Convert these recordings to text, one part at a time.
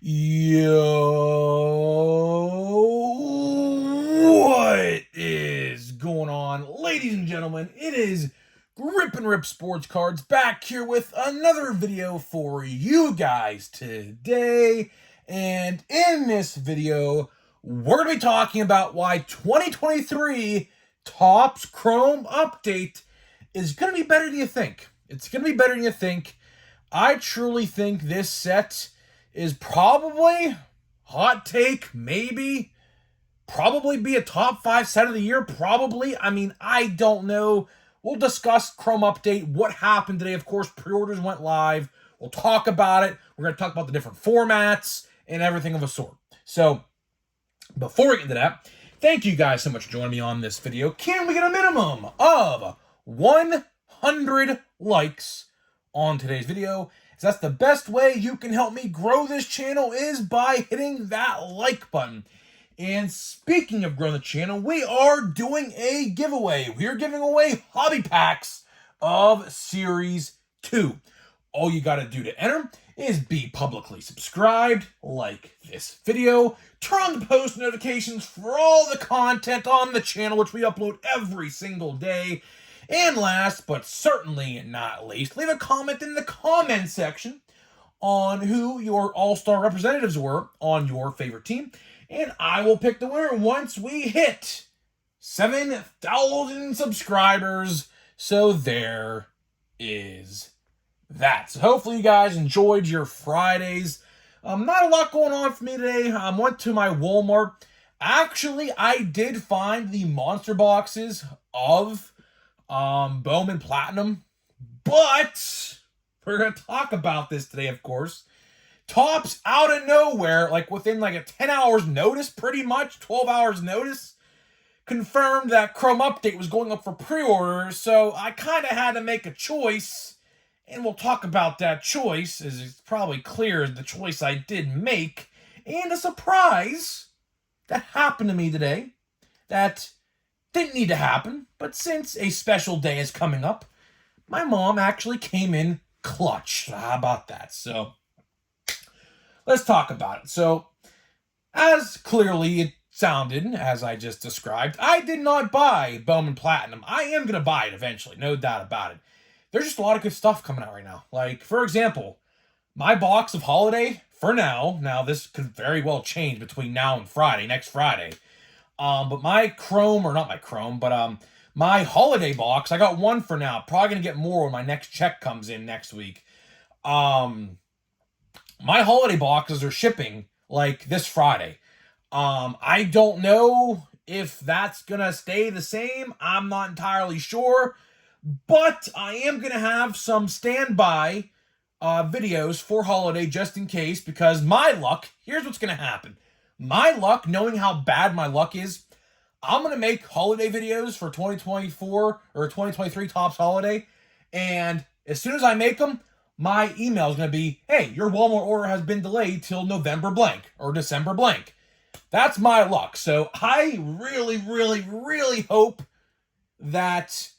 Yo, what is going on, ladies and gentlemen? It is Grip and Rip Sports Cards back here with another video for you guys today. And in this video, we're going to be talking about why 2023 Topps Chrome Update is going to be better than you think. It's going to be better than you think. I truly think this set is probably, hot take, maybe, probably be a top 5 set of the year, probably. I mean, I don't know. We'll discuss Chrome Update, what happened today. Of course, pre-orders went live. We'll talk about it. We're going to talk about the different formats and everything of a sort. So, before we get into that, thank you guys so much for joining me on this video. Can we get a minimum of 100 likes on today's video? So that's the best way you can help me grow this channel, is by hitting that like button. And speaking of growing the channel, we are doing a giveaway. We are giving away hobby packs of Series 2. All you got to do to enter is be publicly subscribed, like this video, turn on the post notifications for all the content on the channel, which we upload every single day. And last, but certainly not least, leave a comment in the comment section on who your all-star representatives were on your favorite team. And I will pick the winner once we hit 7,000 subscribers. So there is that. So hopefully you guys enjoyed your Fridays. Not a lot going on for me today. I went to my Walmart. Actually, I did find the monster boxes of Bowman Platinum, but we're going to talk about this today, of course. Topps, out of nowhere, like within like a 10 hours notice, pretty much 12 hours notice, confirmed that Chrome Update was going up for pre-orders. So I kind of had to make a choice, and we'll talk about that choice, as it's probably clear the choice I did make. And a surprise that happened to me today that didn't need to happen, but since a special day is coming up, my mom actually came in clutch. How about that? So let's talk about it. So, as clearly it sounded, as I just described, I did not buy Bowman Platinum. I am going to buy it eventually, no doubt about it. There's just a lot of good stuff coming out right now. Like, for example, my box of Holiday, for now this could very well change between now and Friday, next Friday. But my Chrome, or not my Chrome, but my Holiday box, I got one for now. Probably going to get more when my next check comes in next week. My Holiday boxes are shipping like this Friday. I don't know if that's going to stay the same. I'm not entirely sure. But I am going to have some standby videos for Holiday just in case, because my luck, here's what's going to happen. My luck, knowing how bad my luck is, I'm going to make holiday videos for 2024 or 2023 Topps Holiday. And as soon as I make them, my email is going to be, hey, your Walmart order has been delayed till November blank or December blank. That's my luck. So I really, really, really hope that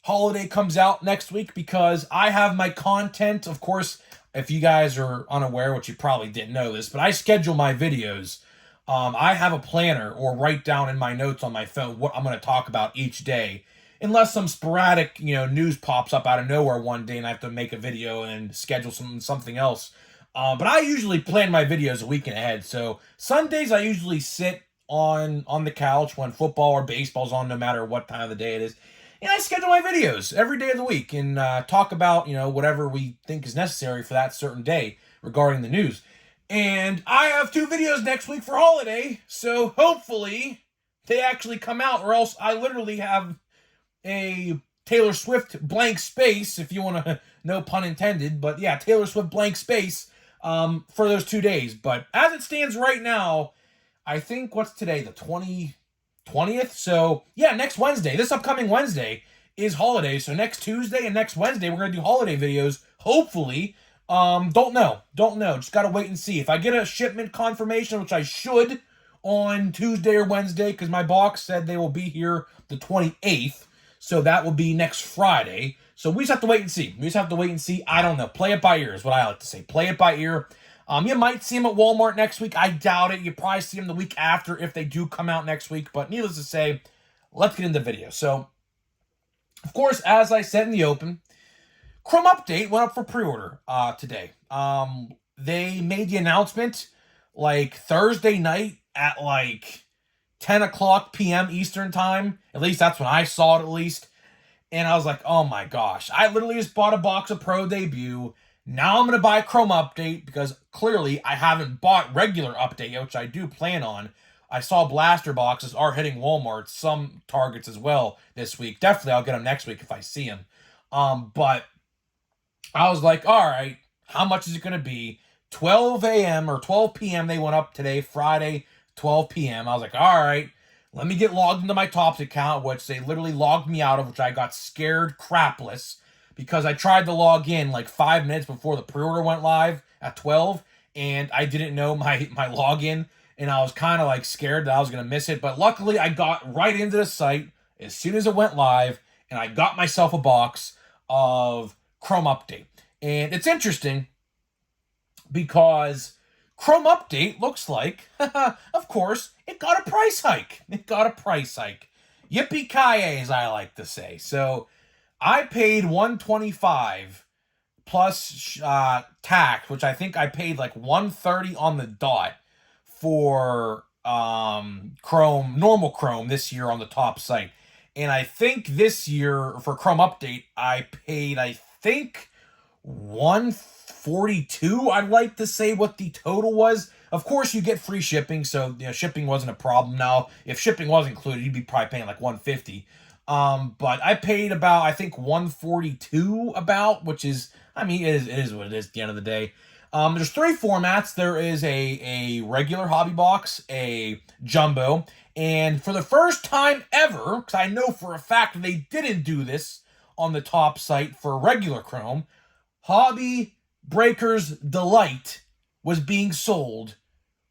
Holiday comes out next week, because I have my content. Of course, if you guys are unaware, which you probably didn't know this, but I schedule my videos. I have a planner, or write down in my notes on my phone what I'm going to talk about each day, unless some sporadic, news pops up out of nowhere one day and I have to make a video and schedule something else. But I usually plan my videos a week ahead. So Sundays I usually sit on the couch when football or baseball's on, no matter what time of the day it is, and I schedule my videos every day of the week and talk about whatever we think is necessary for that certain day regarding the news. And I have 2 videos next week for Holiday, so hopefully they actually come out, or else I literally have a Taylor Swift blank space, if you want to, no pun intended, but yeah, Taylor Swift blank space for those 2 days. But as it stands right now, I think, what's today, the 20th? So yeah, next Wednesday, this upcoming Wednesday is Holiday, so next Tuesday and next Wednesday we're going to do Holiday videos, hopefully. Don't know. Just gotta wait and see. If I get a shipment confirmation, which I should on Tuesday or Wednesday, because my box said they will be here the 28th. So that will be next Friday. So we just have to wait and see. I don't know. Play it by ear is what I like to say. Play it by ear. You might see them at Walmart next week. I doubt it. You probably see them the week after if they do come out next week. But needless to say, let's get into the video. So, of course, as I said in the open, Chrome Update went up for pre-order today. They made the announcement like Thursday night at like 10 o'clock p.m. Eastern time. At least that's when I saw it, at least. And I was like, oh my gosh. I literally just bought a box of Pro Debut. Now I'm going to buy Chrome Update because clearly I haven't bought regular Update, which I do plan on. I saw blaster boxes are hitting Walmart, some Targets as well this week. Definitely I'll get them next week if I see them. But I was like, all right, how much is it going to be? 12 a.m. or 12 p.m. they went up today, Friday, 12 p.m. I was like, all right, let me get logged into my Topps account, which they literally logged me out of, which I got scared crapless because I tried to log in like 5 minutes before the pre-order went live at 12, and I didn't know my login, and I was kind of like scared that I was going to miss it. But luckily, I got right into the site as soon as it went live, and I got myself a box of Chrome Update. And it's interesting because Chrome Update looks like, of course, it got a price hike. It got a price hike. Yippee-ki-yay, as I like to say. So I paid $125 plus tax, which I think I paid like $130 on the dot for Chrome, normal Chrome this year on the top site. And I think this year for Chrome Update, I paid, I think, $142. I'd like to say what the total was. Of course, you get free shipping, so shipping wasn't a problem. Now, if shipping was included, you'd be probably paying like $150. But I paid about, I think, $142 about, which is, I mean, it is what it is at the end of the day. There's 3 formats. There is a regular hobby box, a jumbo, and for the first time ever, because I know for a fact they didn't do this on the top site for regular Chrome, Hobby Breakers Delight was being sold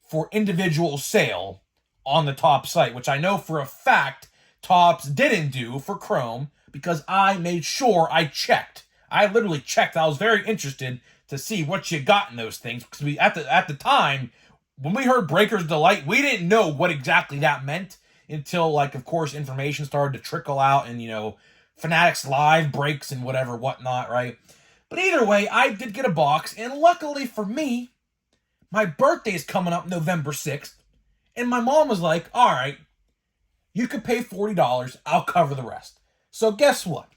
for individual sale on the top site, which I know for a fact Topps didn't do for Chrome because I made sure I checked. I literally checked. I was very interested to see what you got in those things because we at the time when we heard Breakers Delight, we didn't know what exactly that meant until, like, of course, information started to trickle out and Fanatics Live breaks and whatnot, right? But either way, I did get a box, and luckily for me, my birthday is coming up November 6th, and my mom was like, all right, you could pay $40, I'll cover the rest. So guess what?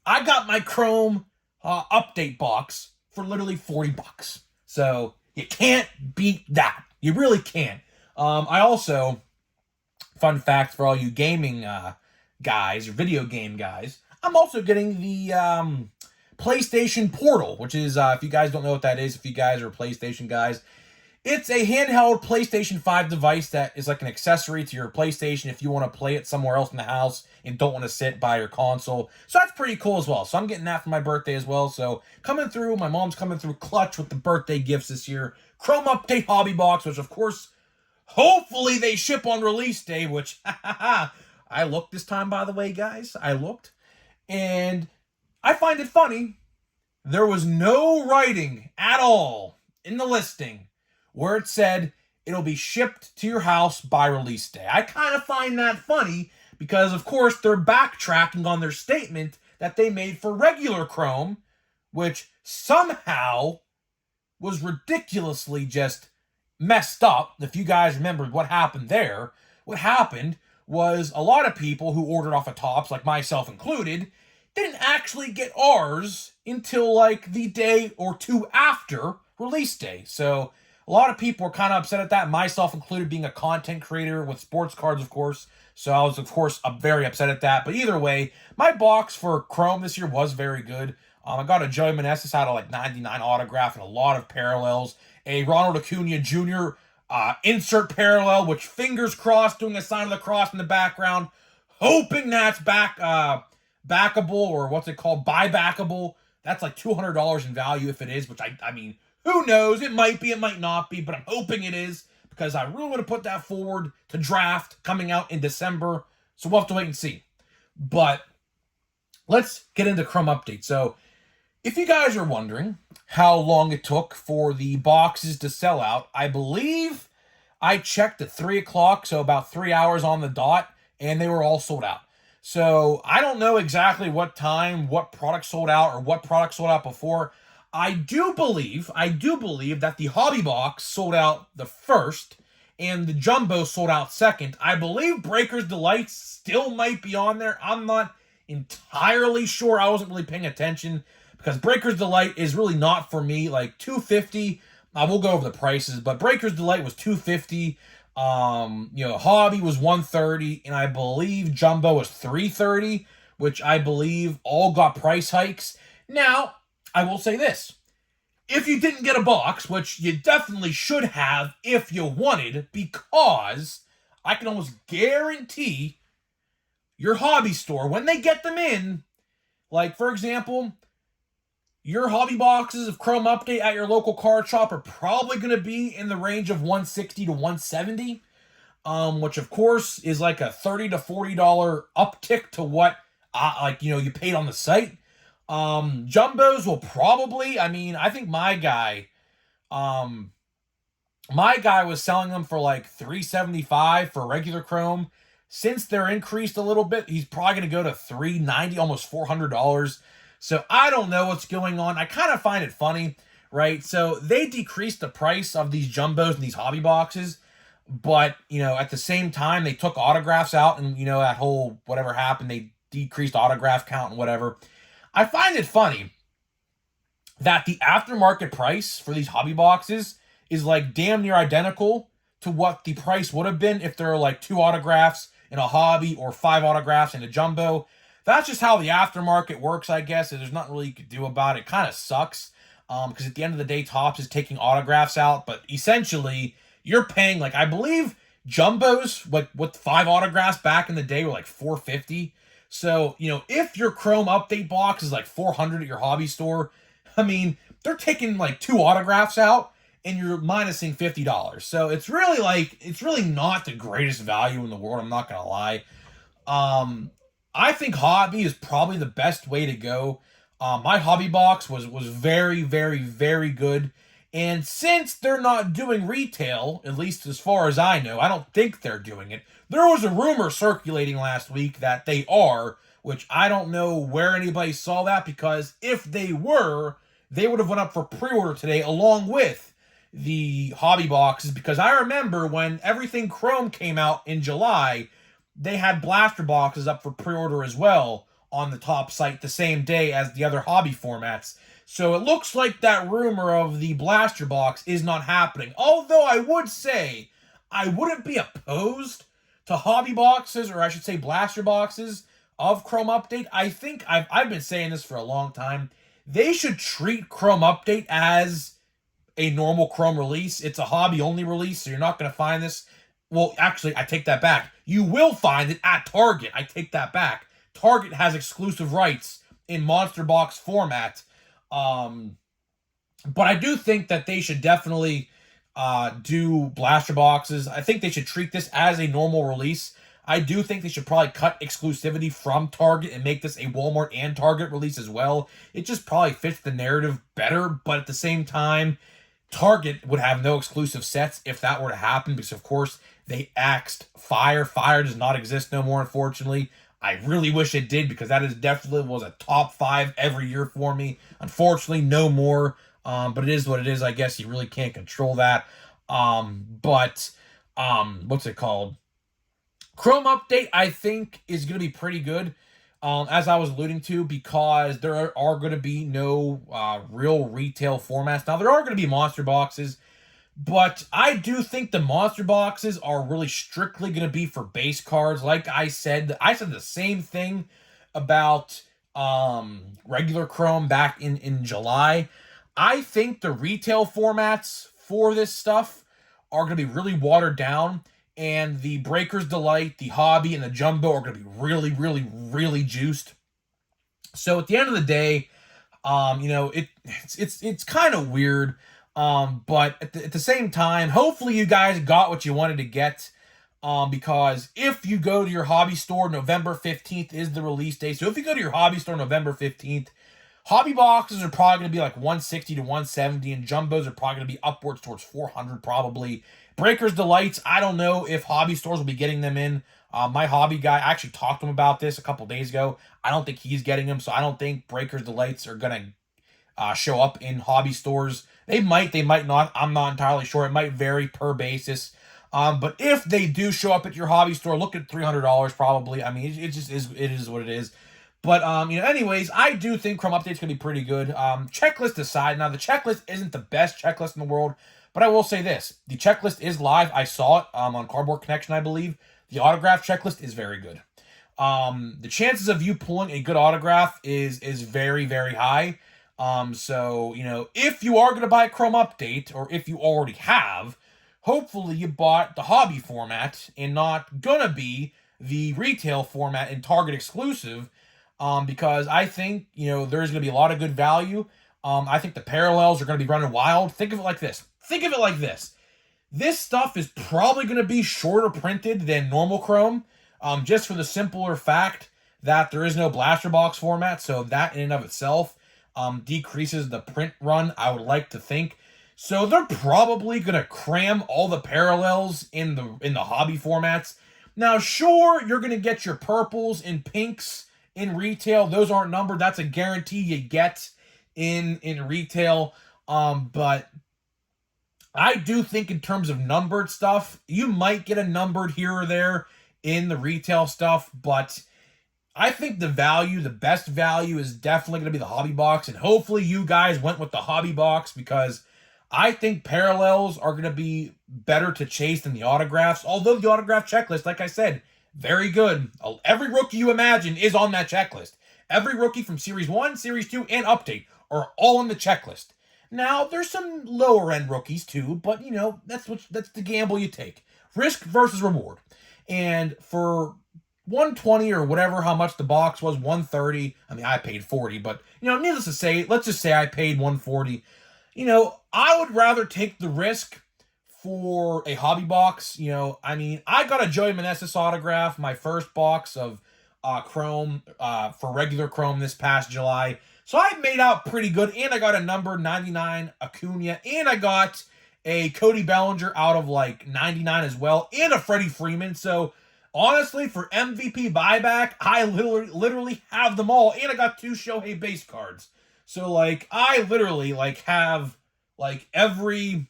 I got my Chrome Update box for literally $40. So you can't beat that. You really can't. I also, fun fact for all you gaming guys, or video game guys, I'm also getting the PlayStation Portal, which is, if you guys don't know what that is, if you guys are PlayStation guys, it's a handheld PlayStation 5 device that is like an accessory to your PlayStation if you want to play it somewhere else in the house and don't want to sit by your console. So that's pretty cool as well. So I'm getting that for my birthday as well. So coming through, my mom's coming through clutch with the birthday gifts this year. Chrome Update Hobby Box, which of course, hopefully they ship on release day, which, I looked this time, by the way, guys. I looked. And I find it funny. There was no writing at all in the listing where it said it'll be shipped to your house by release day. I kind of find that funny because, of course, they're backtracking on their statement that they made for regular Chrome, which somehow was ridiculously just messed up. If you guys remembered what happened there, what happened was a lot of people who ordered off of Topps, like myself included, didn't actually get ours until like the day or two after release day. So a lot of people were kind of upset at that, myself included, being a content creator with sports cards, of course. So I was, of course, very upset at that. But either way, my box for Chrome this year was very good. I got a Joey Meneses out of like 99 autograph and a lot of parallels. A Ronald Acuna Jr. Insert parallel, which fingers crossed, doing a sign of the cross in the background, hoping that's backable, or what's it called, buybackable. That's like $200 in value if it is, which I mean, who knows? It might be, it might not be, but I'm hoping it is because I really want to put that forward to draft coming out in December. So we'll have to wait and see. But let's get into Chrome Update. So if you guys are wondering, how long it took for the boxes to sell out. I believe I checked at 3 o'clock, so about 3 hours on the dot, and they were all sold out. So I don't know exactly what time, what product sold out, or what product sold out before. I do believe that the hobby box sold out the first, and the jumbo sold out second. I believe Breaker's Delight still might be on there. I'm not entirely sure. I wasn't really paying attention because Breaker's Delight is really not for me. Like 250. I will go over the prices, but Breaker's Delight was 250. Hobby was 130, and I believe Jumbo was 330, which I believe all got price hikes. Now, I will say this. If you didn't get a box, which you definitely should have if you wanted, because I can almost guarantee your hobby store, when they get them in, like, for example, your hobby boxes of Chrome Update at your local card shop are probably going to be in the range of 160 to 170, which of course is like a $30 to $40 uptick to what you paid on the site. Jumbos will probably, I think my guy was selling them for like $375 for regular Chrome. Since they're increased a little bit, he's probably going to go to $390, almost $400. So I don't know what's going on. I kind of find it funny, right? So they decreased the price of these jumbos and these hobby boxes, but, at the same time, they took autographs out, and, that whole whatever happened, they decreased autograph count and whatever. I find it funny that the aftermarket price for these hobby boxes is like damn near identical to what the price would have been if there were like 2 autographs in a hobby or 5 autographs in a jumbo. That's just how the aftermarket works, I guess. There's nothing really you could do about it. It kind of sucks because at the end of the day, Topps is taking autographs out, but essentially you're paying, like, I believe jumbos with 5 autographs back in the day were like $450. So, if your Chrome Update box is like $400 at your hobby store, they're taking like 2 autographs out and you're minusing $50. So it's really not the greatest value in the world. I'm not going to lie. I think hobby is probably the best way to go. My hobby box was very, very, very good. And since they're not doing retail, at least as far as I know, I don't think they're doing it. There was a rumor circulating last week that they are, which I don't know where anybody saw that, because if they were, they would have went up for pre-order today along with the hobby boxes, because I remember when everything Chrome came out in July, they had blaster boxes up for pre-order as well on the top site the same day as the other hobby formats. So it looks like that rumor of the blaster box is not happening. Although I would say I wouldn't be opposed to hobby boxes, or I should say blaster boxes of Chrome Update. I think I've been saying this for a long time. They should treat Chrome Update as a normal Chrome release. It's a hobby-only release, so you're not going to find this. Well, actually, I take that back. You will find it at Target. I take that back. Target has exclusive rights in Monster Box format. But I do think that they should definitely do blaster boxes. I think they should treat this as a normal release. I do think they should probably cut exclusivity from Target and make this a Walmart and Target release as well. It just probably fits the narrative better, but at the same time, Target would have no exclusive sets if that were to happen, because of course they axed Fire. Fire does not exist no more, unfortunately. I really wish it did, because that is definitely was a top 5 every year for me. Unfortunately, no more. But it is what it is. I guess you really can't control that. What's it called? Chrome Update, I think, is going to be pretty good, as I was alluding to, because there are going to be no real retail formats. Now, there are going to be monster boxes, but I do think the monster boxes are really strictly going to be for base cards. Like I said the same thing about regular Chrome back in July. I think the retail formats for this stuff are going to be really watered down, and the Breaker's Delight, the Hobby, and the Jumbo are going to be really, really, really juiced. So at the end of the day, it's kind of weird. But at the same time, hopefully you guys got what you wanted to get. Because if you go to your hobby store, November 15th is the release date. So if you go to your hobby store November 15th, Hobby boxes are probably going to be like 160 to 170, and jumbos are probably going to be upwards towards 400 probably. Breakers Delights, I don't know if hobby stores will be getting them in. My hobby guy, I actually talked to him about this a couple days ago. I don't think he's getting them, so I don't think Breakers Delights are going to show up in hobby stores. They might not. I'm not entirely sure. It might vary per basis. But if they do show up at your hobby store, look at $300 probably. I mean, it just is. It is what it is. But anyways, I do think Chrome Update's gonna be pretty good. Checklist aside, now the checklist isn't the best checklist in the world, but I will say this: the checklist is live. I saw it on Cardboard Connection, I believe. The autograph checklist is very good. The chances of you pulling a good autograph is very, very high. So if you are gonna buy a Chrome Update, or if you already have, hopefully you bought the hobby format and not gonna be the retail format and Target exclusive. Because I think, there's going to be a lot of good value. I think the parallels are going to be running wild. Think of it like this. This stuff is probably going to be shorter printed than normal Chrome, just for the simpler fact that there is no blaster box format. So that in and of itself decreases the print run, I would like to think. So they're probably going to cram all the parallels in the hobby formats. Now, sure, you're going to get your purples and pinks in retail. Those aren't numbered. That's a guarantee you get in retail. But I do think in terms of numbered stuff, you might get a numbered here or there in the retail stuff, but I think the best value is definitely going to be the hobby box, and hopefully you guys went with the hobby box, because I think parallels are going to be better to chase than the autographs, although the autograph checklist, like I said, very good. Every rookie you imagine is on that checklist. Every rookie from Series 1, Series 2, and Update are all on the checklist. Now, there's some lower-end rookies, too, but, that's the gamble you take. Risk versus reward. And for 120 or whatever, how much the box was, 130. I mean, I paid 40, but, needless to say, let's just say I paid 140. I would rather take the risk for a hobby box. I got a Joey Meneses autograph, my first box of Chrome for regular Chrome this past July. So I made out pretty good, and I got a number 99 Acuna, and I got a Cody Bellinger out of 99 as well, and a Freddie Freeman. So honestly, for MVP buyback, I literally have them all, and I got 2 Shohei base cards. So I literally have every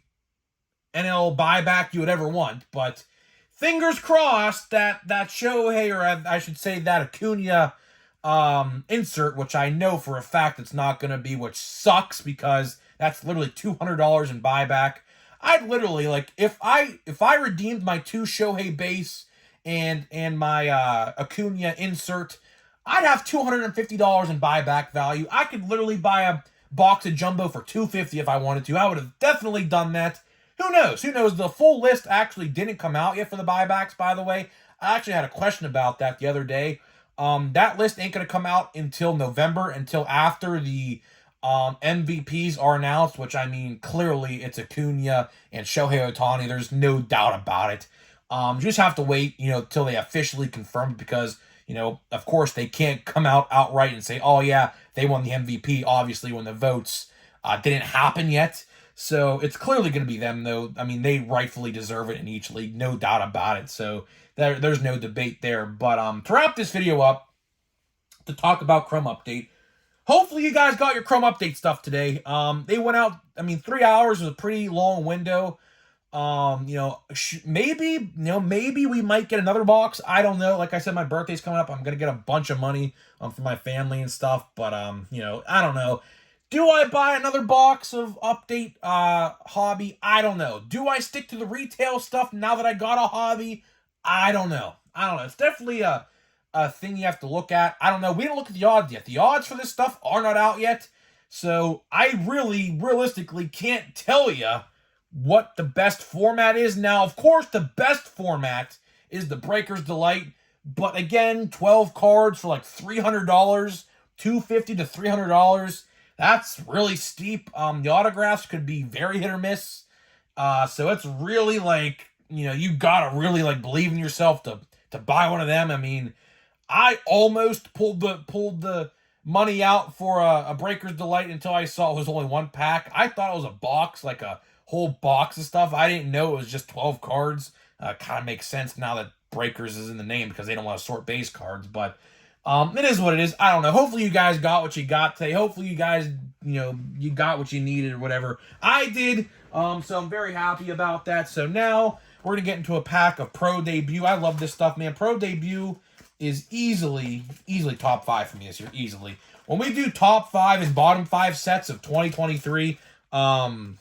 NL buyback you would ever want, but fingers crossed that Shohei, or I should say that Acuna insert, which I know for a fact it's not going to be, which sucks because that's literally $200 in buyback. I'd literally, if I redeemed my 2 Shohei base and my Acuna insert, I'd have $250 in buyback value. I could literally buy a box of jumbo for $250 if I wanted to. I would have definitely done that. Who knows? The full list actually didn't come out yet for the buybacks, by the way. I actually had a question about that the other day. That list ain't going to come out until November, until after the MVPs are announced, which, clearly it's Acuna and Shohei Ohtani. There's no doubt about it. You just have to wait, till they officially confirm it, because, of course, they can't come out outright and say, oh, yeah, they won the MVP, obviously, when the votes didn't happen yet. So it's clearly going to be them, though. They rightfully deserve it in each league, no doubt about it. So there's no debate there. But to wrap this video up, to talk about Chrome Update, hopefully you guys got your Chrome Update stuff today. They went out, 3 hours was a pretty long window. Maybe we might get another box. I don't know. Like I said, my birthday's coming up. I'm going to get a bunch of money for my family and stuff. But, I don't know. Do I buy another box of Update hobby? I don't know. Do I stick to the retail stuff now that I got a hobby? I don't know. It's definitely a thing you have to look at. I don't know. We didn't look at the odds yet. The odds for this stuff are not out yet. So I really, realistically can't tell you what the best format is. Now, of course, the best format is the Breakers Delight. But again, 12 cards for $300, $250 to $300. That's really steep. The autographs could be very hit or miss. So it's really you gotta really believe in yourself to buy one of them. I almost pulled the money out for a Breaker's Delight until I saw it was only 1 pack. I thought it was a box, like a whole box of stuff. I didn't know it was just 12 cards. Kind of makes sense now that Breakers is in the name because they don't want to sort base cards, but it is what it is. I don't know. Hopefully you guys got what you got today. Hopefully you guys, you got what you needed or whatever. I did, so I'm very happy about that. So now we're going to get into a pack of Pro Debut. I love this stuff, man. Pro Debut is easily top 5 for me this year, easily. When we do top 5 and bottom 5 sets of 2023, Pro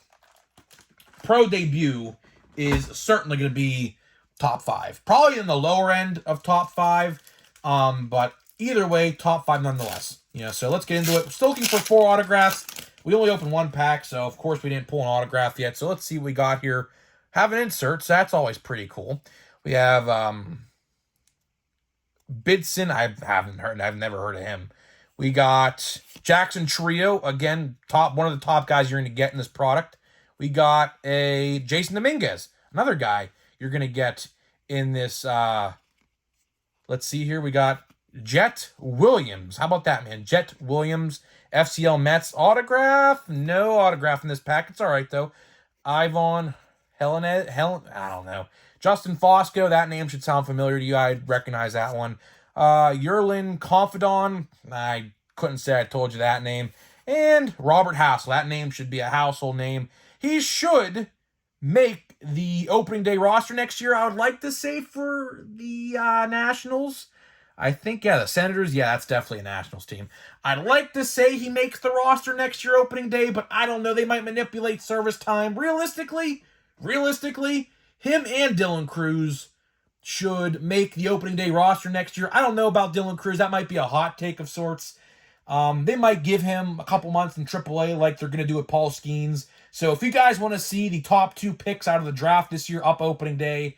Debut is certainly going to be top 5. Probably in the lower end of top 5, but either way, top 5 nonetheless. So let's get into it. We're still looking for 4 autographs. We only opened 1 pack, so of course we didn't pull an autograph yet. So let's see what we got here. Have an insert, so that's always pretty cool. We have Bidson. I've never heard of him. We got Jackson Trio, again, one of the top guys you're going to get in this product. We got a Jason Dominguez, another guy you're going to get in this. Let's see here. We got Jet Williams. How about that, man? Jet Williams, FCL Mets autograph. No autograph in this pack. It's all right, though. Ivan Helen, I don't know. Justin Fosco, that name should sound familiar to you. I'd recognize that one. Yerlin Confidon, I couldn't say I told you that name. And Robert Hassel, that name should be a household name. He should make the opening day roster next year, I would like to say, for the Nationals. I think, yeah, the Senators, yeah, that's definitely a Nationals team. I'd like to say he makes the roster next year opening day, but I don't know. They might manipulate service time. Realistically, him and Dylan Cruz should make the opening day roster next year. I don't know about Dylan Cruz. That might be a hot take of sorts. They might give him a couple months in AAA like they're going to do with Paul Skeens. So if you guys want to see the top 2 picks out of the draft this year up opening day,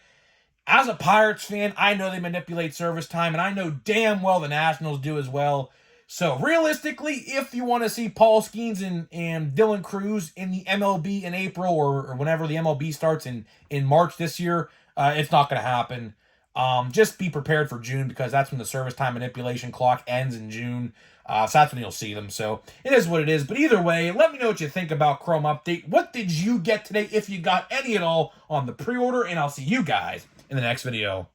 as a Pirates fan, I know they manipulate service time, and I know damn well the Nationals do as well. So realistically, if you want to see Paul Skeens and Dylan Cruz in the MLB in April or whenever the MLB starts in March this year, it's not going to happen. Just be prepared for June because that's when the service time manipulation clock ends in June. So that's when you'll see them. So it is what it is. But either way, let me know what you think about Chrome Update. What did you get today, if you got any at all, on the pre-order? And I'll see you guys in the next video.